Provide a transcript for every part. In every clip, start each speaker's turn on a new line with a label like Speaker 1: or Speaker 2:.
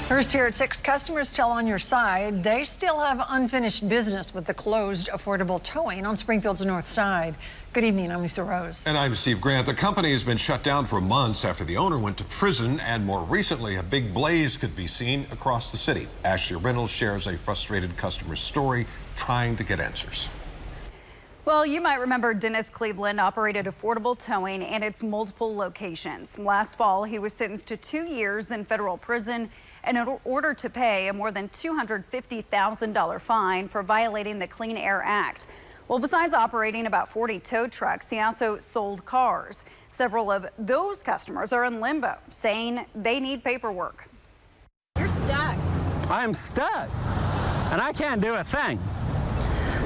Speaker 1: First here at 6, customers tell On Your Side they still have unfinished business with the closed affordable towing on Springfield's north side. Good evening, I'm Lisa Rose.
Speaker 2: And I'm Steve Grant. The company has been shut down for months after the owner went to prison, and more recently a big blaze could be seen across the city. Ashley Reynolds shares a frustrated customer's story trying to get answers.
Speaker 3: Well, you might remember Dennis Cleveland operated affordable towing in its multiple locations. Last fall, he was sentenced to 2 years in federal prison and in order to pay a more than $250,000 fine for violating the Clean Air Act. Well, besides operating about 40 tow trucks, he also sold cars. Several of those customers are in limbo, saying they need paperwork.
Speaker 4: You're stuck.
Speaker 5: I'm stuck, and I can't do a thing.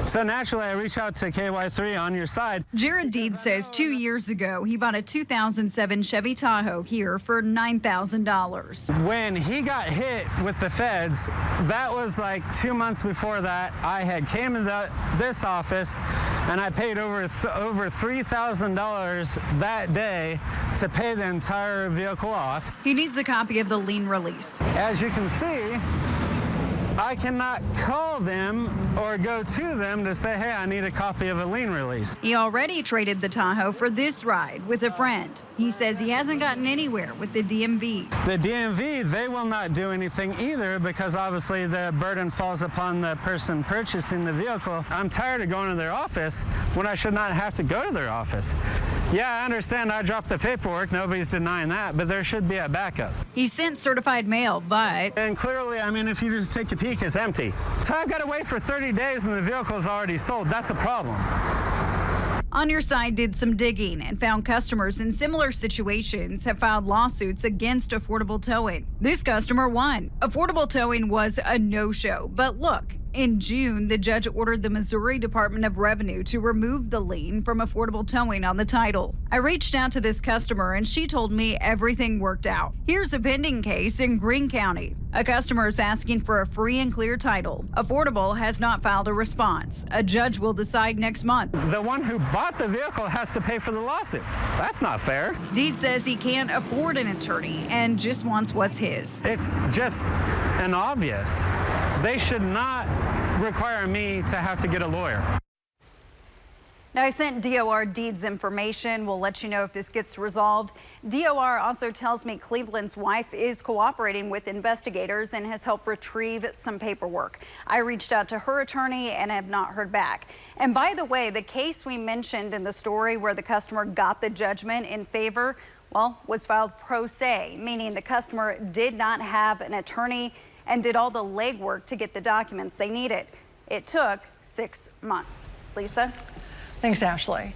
Speaker 5: So naturally, I reach out to KY3 On Your Side.
Speaker 3: Jared Deed says 2 years ago, he bought a 2007 Chevy Tahoe here for $9,000.
Speaker 5: When he got hit with the feds, that was like 2 months before that. I had came to this office, and I paid over $3,000 that day to pay the entire vehicle off.
Speaker 3: He needs a copy of the lien release.
Speaker 5: As you can see, I cannot call them or go to them to say, hey, I need a copy of a lien release.
Speaker 3: He already traded the Tahoe for this ride with a friend. He says he hasn't gotten anywhere with the DMV.
Speaker 5: The DMV, they will not do anything either because obviously the burden falls upon the person purchasing the vehicle. I'm tired of going to their office when I should not have to go to their office. Yeah, I understand I dropped the paperwork. Nobody's denying that, but there should be a backup.
Speaker 3: He sent certified mail, but...
Speaker 5: And clearly, I mean, if you just take a peek, it's empty. If I've got to wait for 30 days and the vehicle is already sold, that's a problem.
Speaker 3: On Your Side did some digging and found customers in similar situations have filed lawsuits against affordable towing. This customer won. Affordable towing was a no-show, but look, in June, the judge ordered the Missouri Department of Revenue to remove the lien from affordable towing on the title. I reached out to this customer and she told me everything worked out. Here's a pending case in Greene County. A customer is asking for a free and clear title. Affordable has not filed a response. A judge will decide next month.
Speaker 5: The one who bought the vehicle has to pay for the lawsuit. That's not fair.
Speaker 3: Deed says he can't afford an attorney and just wants what's his.
Speaker 5: It's just an obvious. They should not require me to have to get a lawyer.
Speaker 3: Now, I sent DOR Deed's information. We'll let you know if this gets resolved. DOR also tells me Cleveland's wife is cooperating with investigators and has helped retrieve some paperwork. I reached out to her attorney and have not heard back. And by the way, the case we mentioned in the story where the customer got the judgment in favor, well, was filed pro se, meaning the customer did not have an attorney and did all the legwork to get the documents they needed. It took 6 months. Lisa?
Speaker 1: Thanks, Ashley.